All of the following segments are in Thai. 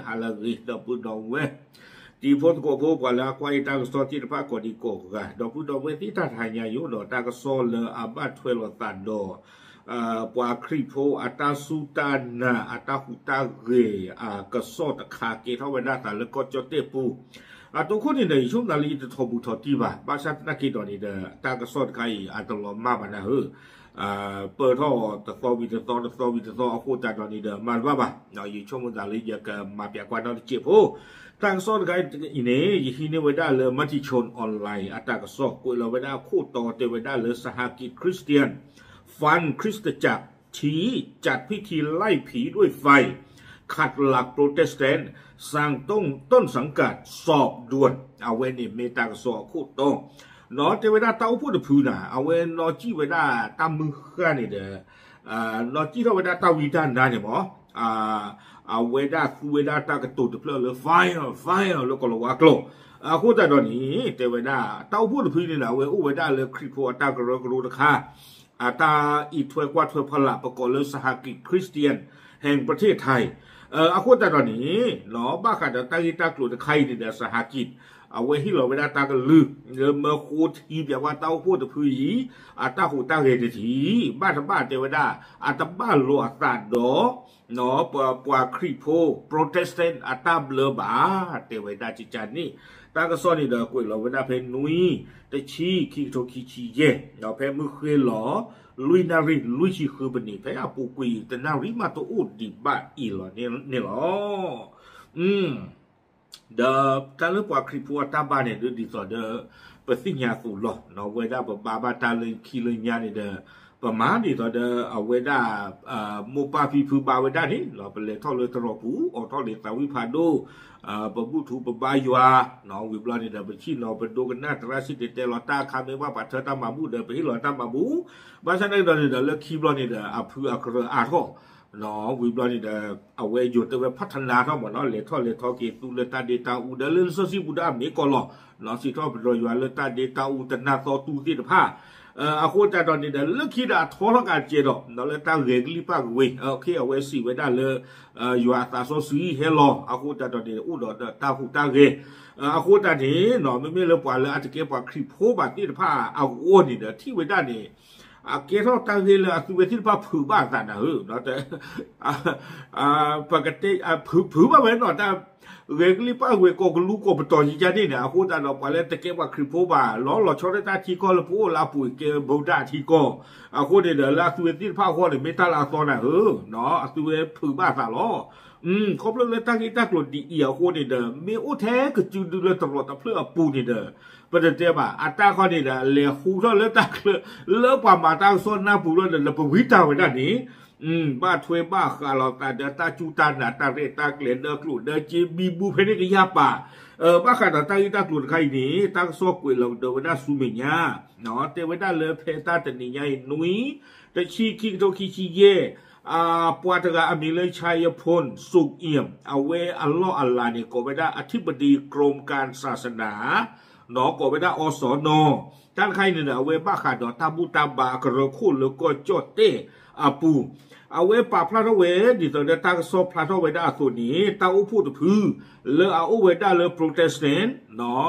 halagi dapu dongwe di pon ko po pala kwai ta so ti pa ko di ko ga dapu dongwe ti ta hanya yo do ta ko so le abat thwe lo ta do pwa kri pho ata su ta na ata hu ta ge ka so ta kha ke thaw na ta le ko cho te pu tu ko ni ne shum na li de tho bu tho ti ba ba sa na ki do ni de ta ko so ta kai a to lo ma ba na huเปิดท่อตะโซวิตะโซตะโซวิตะโซเอาคู่จากตอนนี้เด้อมาว่าบ่เนาะอยู่ช่วงมื้อตาลีอยากมาเปียกว่าตอนเจ็บโหทางซ้อนกันอีนี่ยี่นี่ไว้ได้เลยมติชนออนไลน์อัตราก็ซอกกุยเราไว้ได้คู่ต่อเตไว้ได้เลยสหกิจคริสเตียนฟันคริสตจักรชี้จัดพิธีไล่ผีด้วยไฟขัดหลักโปรเตสแตนต์สร้างต้นสังกัดสอบด่วนเอาไว้นี่เมตาก็ซอกคู่ต่อนอเทวดาเต้าพูดพูน่ะเอาเวนอจีเวดาตามมือข้านี่เด้อนอจีเทวดาเต้าวิดานได้เนี่ยหมอเอาเวดาคูเวดาตากระตุกเพลเลยไฟแล้วก็ลวากโลคู่แต่ตอนนี้เทวดาเต้าพูดพูนี่นะเวอุเวดาเลยคริโพตากระรูนะคะตาอีถวยกว่าถวยพละประกอบเลยสหกิจคริสเตียนแห่งประเทศไทยคู่แต่ตอนนี้เนาะบ้าขัดตากีตากลุ่มใครนี่เด้อสหกิจเอาไว้ที่เราไม่ได้ตากันลืมเมื่อคูทีแบบว่าเต้าพูดถึงผู้หญิงตาหูตาเรทีบ้านเทวดาตาบ้านหลวงตาดอเนาะปวาคริโพโปรเตสแตนต์ตาเบลบาเทวดาจิจันนี่ตากระซ้อนนี่เด้อกุยเราไม่ได้เพนนุยแต่ชี้ขีโตขีชีเย่เราเพมือเคยหล่อลุยนาริลุยชีคือบันนี่เพอาปูกุยแต่นาริมาตัวอุดดิบ้าอีหล่อเนี่ยหรอเดตาเลือกว่าคริปัวตาบ้านเนี่ยดูดีต่อเดประสิทธิ์ยาสูหล่อเนาะเวลาบาตาเลยคีเลยยาเนี่ยเดประมาณดีต่อเดเอาเวลาโมปาฟีฟูบาเวลานี่เราไปเลยท่อเลยตรอปูออกท่อเลยตาวิพาโดปะบุทูปะบายาเนาะวิบลานี่เดไปชี้เนาะไปดูกันหน้าตราสิเดหลอตาคำเรียกว่าปัจเจตามาบูเดไปที่หลอตามาบูบางชั้นในตอนนี้เดเลือกคีบลานี่เดอัพคืออักเรอาท่อเนาะวิบลานี่เดเอาไว้หยุดเอาไว้พัฒนาทั้งหมดเนาะเลท่อเกตุเลตาเดตาอูเดเลนโซซิบูดาเมกอลเนาะสิท่อเป็นรอยว่าเลตาเดตาอูตนาโตตูติดผ้าอาโคตาตอนนี้เดเลือกคิดอะท้อละกันเจดอกเนาะเลตาเรกลิปากเวโอเคเอาไว้สิไว้ได้เลยอยู่อาตาโซซีเฮลอาโคตาตอนนี้อูดอตาหูตาเรอาโคตานี้เนาะไม่เลยปว่าเลยอาจจะเก็บว่าคลิปโพบัตติดผ้าเอาโอ้นี่เดที่ไว้ได้นี่เกี่ยวกับตั้งใจเลยคือเวทีป้าผือบ้านกันนะเนาะแต่ปกติผือบ้านเหมือนเนาะแต่เรื่องนี้ป้าเวก็รู้ก็เป็นตอนยี่นี่เนี่ยคุณตาเราไปแล้วแต่เก็บว่าคลิปโพบ้าล้อชอบได้ตาที่ก็แล้วพูดลาปุ๋ยเก็บบูดาที่ก็คุณเดี๋ยวลาตัวที่ป้าคนเนี่ยไม่ตาลาตอนน่ะเนาะตัวผือบ้านสาล้อครบเลยตั้งที่ตั้งหลุดดีเอียวคนเนี่ยเด้อมีโอ้แท้ก็จูดูเลยตลอดแต่เพื่อปูนี่เด้อประเดี๋ยวบ่าอัตราคนนี้เด้อเลี้ยคู่เท่าเลือตั้งเลือกความมาตั้งส่วนหน้าปูแล้วเด้อเราไปวิจารณ์ไว้ด้านนี้บ้าถวยบ้าขาเราตาเด้อตาจูตาหนาตาเรตาเกลียนเด้อกลุ่มเด้อจีบีบูเพนิกยาป่าบ้าขาดตั้งที่ตั้งกลุ่มใครนี้ตั้งโซ่กุยเราเด้อวันนั้นซูเมียเนาะเทวดาเลยเพตาแต่นี่ใหญ่นุ้ยแต่ชีคิงโตคิชิเย่ปวดกะอเมริชัยพลสุกเอี่ยมเอาเวอัลลอฮ์อัลลาเนี่ยก็ไปได้อธิบดีกรมการศาสนาเนาะก็ไปได้อสนท่านใครเนี่ยเอาเวบ้าขาดตาบุตาบากระคุแล้วก็จดเตอาปูเอาเวป่าพระทเวดิตอนเดตากสอบพระทเวได้ตัวนี้ตาอุพูดพื้เลอเอาเวได้เลอโปรเตสแตนต์เนาะ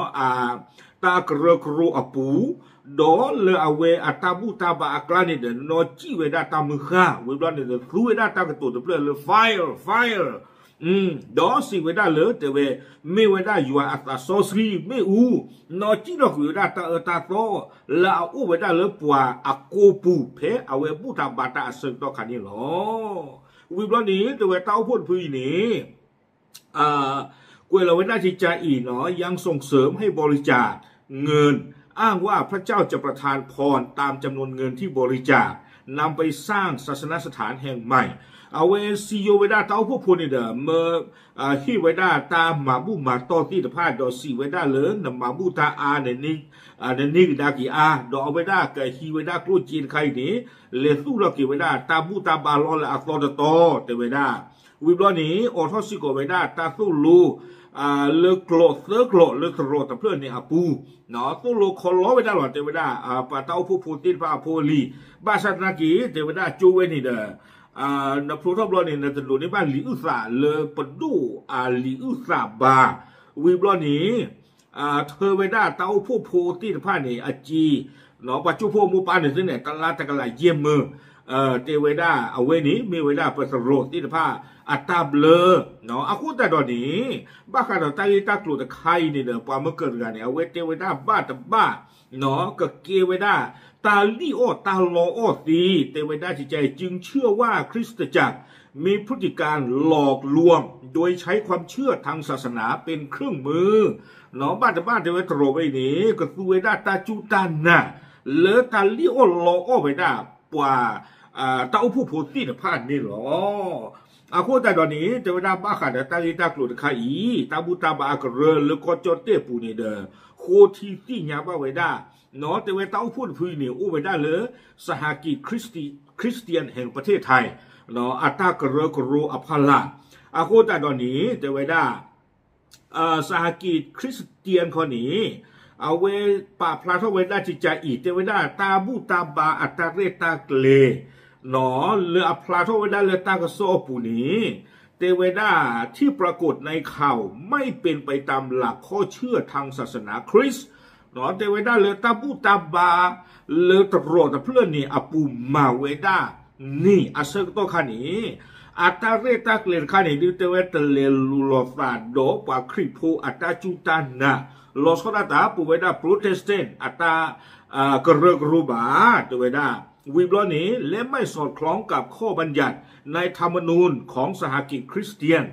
ตากระครูอาปูดอเลอเวอัตาบุตาบากลานี่เดนอจีเวดาตามือข้าเวบลานี่เดนครูเวดาตากระตุนเปลือยเลยไฟดอสิเวดาเลยแต่เวไม่เวดาอยู่อัตาโซซีไม่นอจีนอคุเวดาตาโตละเอาเวดาเลยปัวอาโกปูเพเอาเวบุตาบาตาสึกต่อขันนี่หรอเวบลานี่แต่เวตาพูดพื้นนี่กวยเราเวดาจิจาอีเนาะยังส่งเสริมให้บริจาคเงินอ้างว่าพระเจ้าจะประทานพรตามจำนวนเงินที่บริจาคนำไปสร้างศาสนสถานแห่งใหม่เอาไว้ซีโอเวดาเต้าพวกพวกนี่เด้อเมื่อฮีเวดาตามมาบุมาต่อที่ตะพาดอซีเวดาเลินนำมาบุตาในนี้ดากีดอเวดากับฮีเวดากลุ่มจีนใครนี่เลสู้เรากีเวดาตาบุตาบาลอและอักตอแต่เวดา วิบล้อนี้ออทอสิโกเวด้าตาสู้ลูเลโกรเซอร์โกรเลโกรแต่เพื่อนเนี่ยปูเนาะสู้ลูคอล้อเวด้าหลอดเทวดาปะเต้าผู้พูดติดพระโพลีบาสัตนากีเทวดาจูเวนี่เด้อนพลูทอบล้อนี่นจะดูในบ้านลิอุสาเลปดูลิอุสาบาวิบล้อนี้เทวดาเต้าผู้พูดติดพระเนี่ยอจีเนาะปัจจุบันมูปานเนี่ยตลาดตะกลายเยี่ยมมือเทวดาเอาเวนี้มีเวลาประสรติดผ้าอัตตาเบลเนาะอากูแต่ตอนนี้บ้าขาดตาอีตากลุดไข่นี่เด้อพอมาเกิดกันเนี่ยเอาเวเทวดาบ้าตบ้าเนาะก็เกเวดาตาลีโอตาโลโอตีเทวดาจิตใจจึงเชื่อว่าคริสตจักรมีพฤติการหลอกลวงโดยใช้ความเชื่อทางศาสนาเป็นเครื่องมือเนาะบ้าเทวดาโรไว้นี้ก็คือเวดาตาจูตานะเลอตาลีโอโลโอเวดาปว่าตาอุผู้พูดที่พลาดนี่หรออาโคแต่ตอนนี้เทวดาบ้าขาดตาลีตากลุดไข่ตาบุตาบากเรลแล้วก็จดเตปูนี่เด้อโคทีที่ยาบ้าเวดาเนาะแต่เวตาอุพูดพื้นนี่อุเวดาเลยสหกิจคริสเตียนแห่งประเทศไทยเนาะอัตตากเรกโรอภัลละอาโคแต่ตอนนี้เทวดาสหกิจคริสเตียนคนนี้เอาเวป่าพลาทเวดาจิจาอีเทวดาตาบุตาบาอัตเรตาเกเลหนอเลือพลาทเวดาเลือตากโซปูนี้เทวดาที่ปรากฏในข่าวไม่เป็นไปตามหลักข้อเชื่อทางศาสนาคริสต์หนอเทวดาเลือตาบุตาบาเลือตโรตเพื่อนนี่อปูมาเวดานี่อาศัยตัวขันนี้อัตเรตาเกเลขันนี้ดิเทวดาเลลูโลฟาโดปาคริโพอัตจูตานะLos kota puweda Protestant ata กระเริกรูบาตัวเวดาวิบล้อนี้และไม่สอดคล้องกับข้อบัญญัติในธรรมนูญของสหกิจคริสเตียน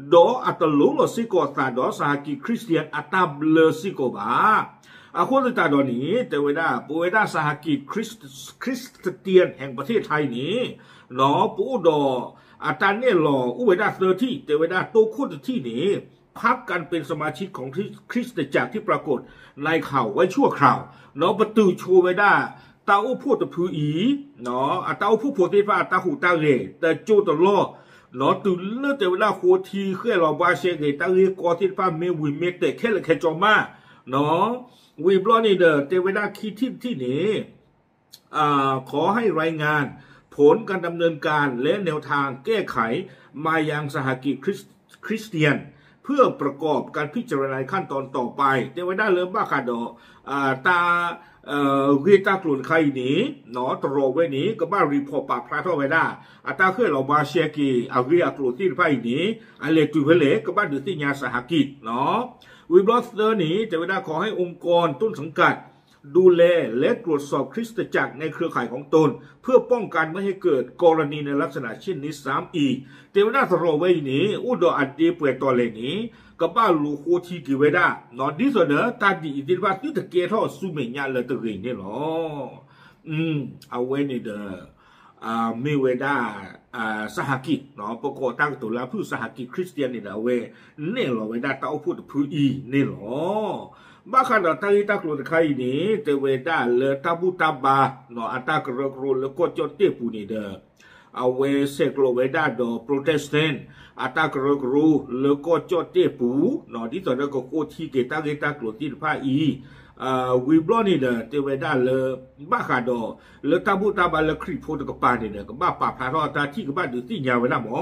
โดอัตลุลสิโกตาดอสหกิจคริสเตียนอัตบเลสิโกบาอาคนตาดอนี้ตัวเวดาปูเวดาสหกิจคริสเตียนแห่งประเทศไทยนี้หนอปูดออัตาเนลออุเวดาเซอร์ที่ตัวเวดาโตคุดที่นี้พักกันเป็นสมาชิกของคริสตจักรที่ปรากฏในข่าวไว้ชั่วคราวเนาะประตูโชว์ไว้ได้ตาอุพูดผืออีเนาะตาอุพูดโพธิฟ้าตาหูตาเรแต่โจตลอเนาะตื่นเลือดแต่เวลาโคทีเคยเราบาเชเกตาเรกอที่ฟ้าเมวิเมเตแค่ละแค่จอมาเนาะวิบล้อนี่เด้อแต่เวลาคิดที่นี้ขอให้รายงานผลการดำเนินการและแนวทางแก้ไขมายังสหกิจคริสเตียนเพื่อประกอบการพิจารณาขั้นตอนต่อไปแต่ว่าได้เริ่มบ้าขาดตาเวตากลุ่นใครนี้เนาะตรอไว้นี้ก็บ้ารีพอปากพระเท่าไว้ได้ตาเคยเราบาเชกีอาเวียกลุ่นที่ไพ่นี้อะไรตุเวเลก็บ้าดือที่ยาสหกิจเนาะวิบลอสเตอร์นี้แต่ว่าขอให้องค์กรต้นสังกัดดูแลและตรวจสอบคริสตจักรในเครือข่ายของตนเพื่อป้องกันไม่ให้เกิดกรณีในลักษณะเช่นนี้ซ้ำอีกเทวดาตรอไว้นี้อุดรอดีเปิดตัวเลนี้กับบ้าลูโคทีกิเวดานอนดิสเนอตาดีดิว่าที่ตะเกียท่อสุเมียเลยตะเกียนี่หรอเอาไว้ในเด้อมีเวดาสหกิจเนาะประกอบตั้งตัวแล้วผู้สหกิจคริสเตียนนี่นะเวเนี่ยหรอเวดาเต้าพูดผู้อีนี่หรอบ้าขนาดตั้งตากลุ่นใครนี้เทวดาเลตาบุตาบาเนาะอัตากระกรุแล้วก็จดเตปูนี่เด้อเอาเวเซกโลเวดาโดโปรเตสแตนต์อัตากระกรุแล้วก็จดเตปูเนาะที่ตอนนั้นก็โคที่เกตากลุ่นที่ผ้าอีวิบลอนี่เด้อเทวดาเลบ้าขาดอเลตาบุตาบาเลคริโพตกปานี่เด้อก็บ้าป่าพาทอตาที่ก็บ้าดื้อที่ยาวไว้นะหมอ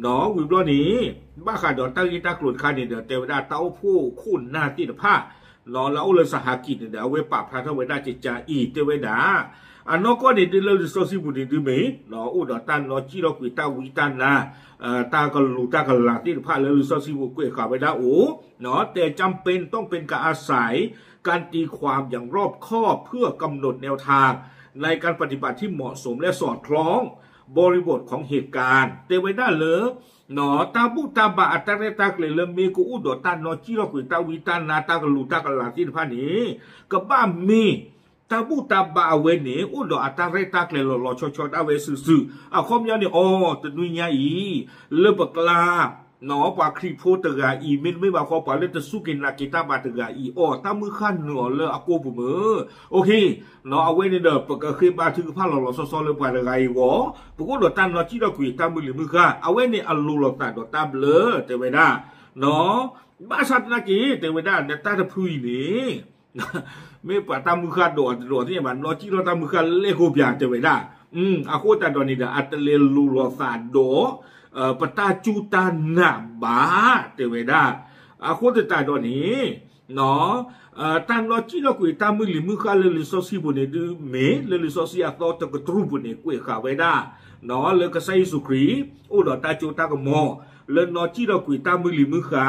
เนาะวิบลอนี้บ้าขาดอตั้งตากลุ่นใครนี่เด้อเทวดาเต้าผู้คุ้นหน้าที่ผ้ารอแล้วเลยสหกิจเนี่ยเอาไว้ปราบพระเทวดาจิจาอีเทวดาอันนก็เนี่ยเรื่องสอสิบุตรดูไหมเนาะอุดรตันเนาะจีรกุยตาวิตันนะตากลูตากหลังที่พระเรื่องสอสิบุตรกุยข่าวไปได้โอ้เนาะแต่จำเป็นต้องเป็นการอาศัยการตีความอย่างรอบคอบเพื่อกำหนดแนวทางในการปฏิบัติที่เหมาะสมและสอดคล้องบริบทของเหตุการณ์เทวดาเลยเนาะตาบุตาบาอัตเรตากเลยมีกูอุดรตันเนาะจีรกุยตาวิตันนะตากลูตากหลังที่พระนี้ก็บ้ามีตาบุตาบาเวนี่อุดรอัตเรตากเลยหล่อชดเอาไว้ซื่อๆคอมยานี่อ๋อตะนุยยาอีเลปกลา นอปาครีโพตกาอีมินไม่ว่าขอปาเลตสุกินนากิตาบาตกาอีอ๋อตามือขั้นหนอเลอกูปุ่มโอเคนอเอาไว้ในเด้อปกคือบาถึงผ้าหล่อๆซ้อๆเลยปาตกาอีอ๋อปกดตันนอจีดกุยตามือหรือมือข้าเอาไว้ในอัลลูลตาดตาเบลเตเวดานอบาสัตนากีเตเวดาเนตาตะพุยนี่ไม่ปาตามือข้าโดดที่มันนอจีดตามือข้าเลโกเปียเตเวดาอาโคตาดอนี่เด้ออัตเลลูลซาโดปตาจูตานาบาเตเวดาอาโคตตาดอนี้เนาะตันลอจีลกุยตามือลิมือข้าเลลิโซซีบุเนดูเมเลลิโซซีอัตโตตะกตรูบุเนกุยข้าเวดาเนาะเลกไซสุครีโอดอตาจูตากมอเลนอจีลกุยตามือลิมือข้า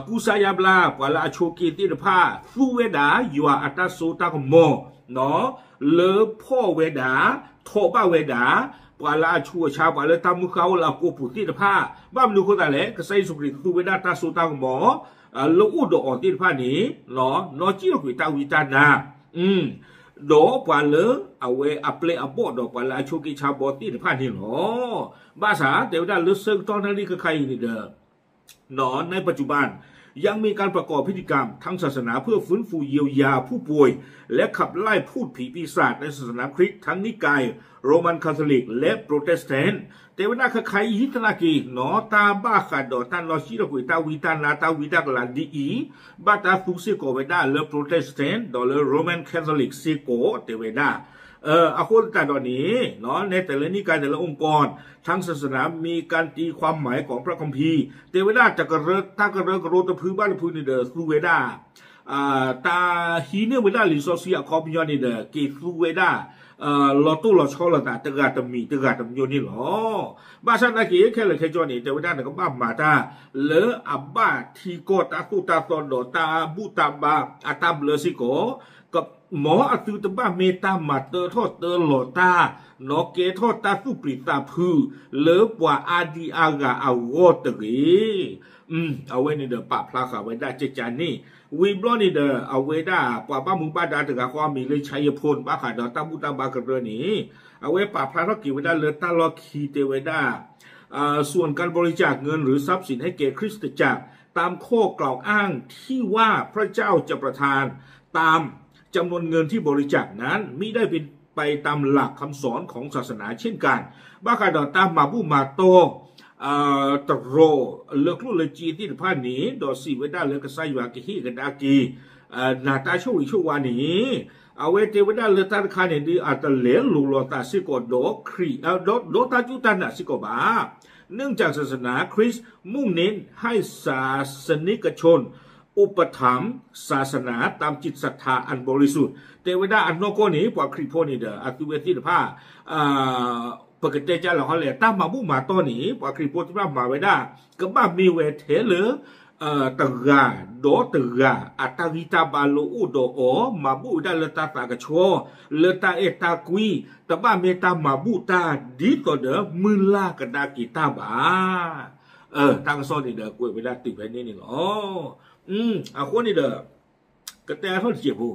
กูสายาบลาปวาลาโชกีติดผ้าฟูเวดาอยู่อัตโซตากมอเนาะเลพ่อเวดาโทบ้าเวดาปวาลาชัวชาวปวาลาตามุขาวลาโกปุติดผ้าบ้ามดูคนแต่เล็กใส่สุกริตูเวดาตาสุตางหมอลูกอุดอ่อนติดผ้านี้เนาะนอจีเราคุยตาวิจารณาดอปวาลาเอาไว้อัปเลอับบดอกปวาลาโชกิชาวบอติดผ้านี้เนาะภาษาเดี๋ยวได้เลือกเซิงตอนนั้นนี่คือใครนี่เด้อเนาะในปัจจุบันยังมีการประกอบพิธีกรรมทางศาสนาเพื่อฟื้นฟูเยียวยาผู้ป่วยและขับไล่พูดผีปีศาจในศาสนาคริสต์ทั้งนิกายโรมันคาทอลิกและโปรเตสแตนต์แต่ว่านาคใครฮิตนากีนอตาบ้าขาดดอตันลอชิรกุยตาวิตานาตาวิตากลาดีอีบาตาฟุกเซโกเวดาเลโปรเตสแตนต์ดอเลโรมันคาทอลิกเซโกเตเวดาอาโคตาตอนนี้เนาะในแต่ละนิกายแต่ละองค์กรทั้งศาสนามีการตีความหมายของพระคัมภีร์แต่เวลาจะกระเริกถ้ากระเริกกระโรตพื้นบ้านพื้นนี่เดอสูเวดาตาฮีเนเวดาลิโซเซียคอมยอนนี่เดอกีสูเวดาลอตุลอชอลตาตะกาตมีตะกาตมโยนี่หรอบาชันนากีแค่เลยแค่จอนี่แต่เวลาเนี่ยก็บ้ามาตาเลออับบาทีโกตาคุตาตอนดอตาบูตาบาอาตาเบลสิโกกับหมออตุตบ้าเมตามาเตอทอดเตอหลอตานอเกทอดตาสุปริตาพือเลอกว่าอาดีอากาอาวอตรีเอาไว้ในเดอปะพลาขาไว้ได้เจจานี่วีบลอนี่เดอเอาไว้ได้ปะบ้ามุงบ้าดาตกาความมีเลยชัยพลบ้าขาดอตาบุตาบากระเรนี้เอาไว้ปะพลาทกิไว้ได้เลอตาลอคีเตไว้ได้ส่วนการบริจาคเงินหรือทรัพย์สินให้แก่คริสตจักรตามข้อกล่าวอ้างที่ว่าพระเจ้าจะประทานตามจำนวนเงินที่บริจาคนั้นมิได้เป็นไปตามหลักคำสอนของศาสนาเช่นกันบ้าขาดอตามมาบุมาโตตโรเลือกลุ่นเลยจีที่ผ่านนี้ดอสีไว้ได้เลือกกระไซวากิฮิกันดากีนาตาช่วยช่วานี้เอาไว้เทวดาเลือกตาคาเนี่ยดีอาตเลลูลตาสิโกโดครีโดตาจุตันสิโกบาเนื่องจากศาสนาคริสต์มุ่งเน้นให้ศาสนิกชนอุปถัมภ์ศาสนาตามจิตศรัทธาอันบริสุทธิ์เทวดาอันนอกนี้ปว่าคริโพนี่เดออัตุเวติผ้าปกติจะเราเขาเลยตั้งมาบุมาตัวนี้ปว่าคริโพที่ว่ามาไว้ได้ก็บ้ามีเวทเหลือตะกาโดตะกาอัตวิตาบาลูอุโดโอมาบุได้เลตาตากระโชเลตาเอตากุยแต่บ้าเมตามาบุตาดีตัวเดอมือลากระดากีตาบาตั้งโซนนี่เดอกุยไปได้ติดไปนี่หรอคนนี่เด้อกระแตเขาเจ็บผู้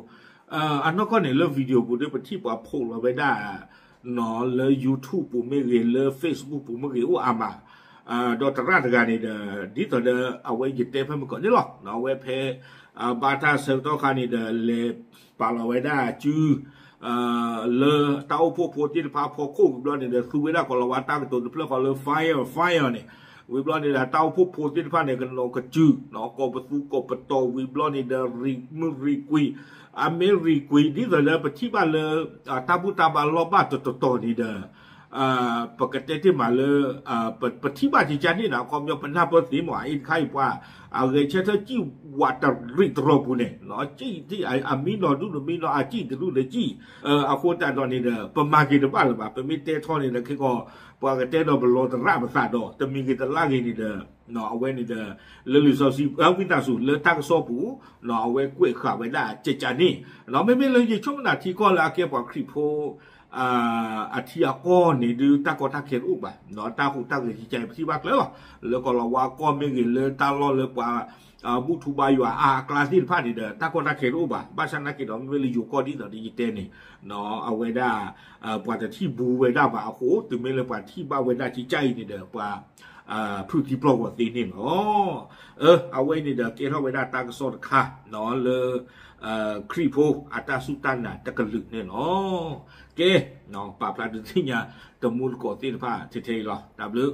อันนั้นก็เนี่ยเลิกวิดีโอผู้ได้ไปที่ปะโพลเราไปได้เนาะเลยยูทูบผู้ไม่เรียนเลยเฟซบุ๊กผู้ไม่เรียนอามาดอตราตการนี่เด้อดีต่อเด้อเอาไว้ยึดเต็มให้มันก่อนนี่หรอกเนาะไว้เพบาทาเซลต์คานี่เด้อเลยปาเราไว้ได้จื้อเลยเต้าพวกโพที่พาพอคู่กับเราเนี่ยเด้อคือเวลาก่อนเราว่าตั้งตัวเพื่อเขาเลยไฟเนี่ยวิบลอนี่แหละเต้าผู้พูดที่ผ่านเนี่ยกันลงกระจืดเนาะก็ประตูก็ประตูวิบลอนี่เดริมือริกุยอเมริกุยนี่เลยปฏิบัติเลยตาบุตาบาลบ้าโตนี่เด้อปกติที่มาเลยปฏิบัติที่จันนี่นะความยอมเป็นหน้าปฏิหมายใครว่าเอาเงยเชื่อจี้วัดริตรบุเนี่ยเนาะจี้ที่อามีนอดูมีนออาจี้จะดูเลยจี้เอาคนแต่ตอนนี้เด้อประมาณกี่เดือนบ้างหรือเปล่าเป็นมิเตทอนี่นะคือก็พอกันเต้นเราเป็นโลตระภาษาดอกแต่มีกิจลากินี่เด้อเนาะเอาไว้นี่เด้อเรื่องลิซอซีวิตาสุเรื่องทักษะผู้เนาะเอาไว้กุ้ยข่าวไว้ได้เจจานี่เนาะไม่เลยช่วงนาทีก็ละเกี่ยวกับคริปโตอาทิตย์ก่อนนี่ดูตาก็ทักเขียนอุบะเนาะตาหูตาเกิดที่ใจที่บักแล้วก็เราว่าก็ไม่เกินเลยตาล้อเลยกว่าบุตุบายว่ากลาสที่ผ่านนี่เด้อตาก็ทักเขียนอุบะบ้านฉันนักเขียนเราไม่เลยอยู่ก็ดีต่อดีเต้นี่เนาะเอาไว้ได้กว่าจะที่บูไว้ได้ป่ะโอ้โหถึงไม่เลยกว่าที่บ้าไว้ได้ที่ใจนี่เด้อป่ะ ผู้ที่ปลอกตีนี่เนาะเอาไว้นี่เดี๋ยวเกี่ยวกับเวลาตากสอดค่ะเนาะเลยครีโพอัตราสุตันน่ะตะกลึกเนี่ยเนาะเนาะปาปลาดุที่เนี่ยตะมูลก่อตีนผ้าเท่ๆหรอดับลึก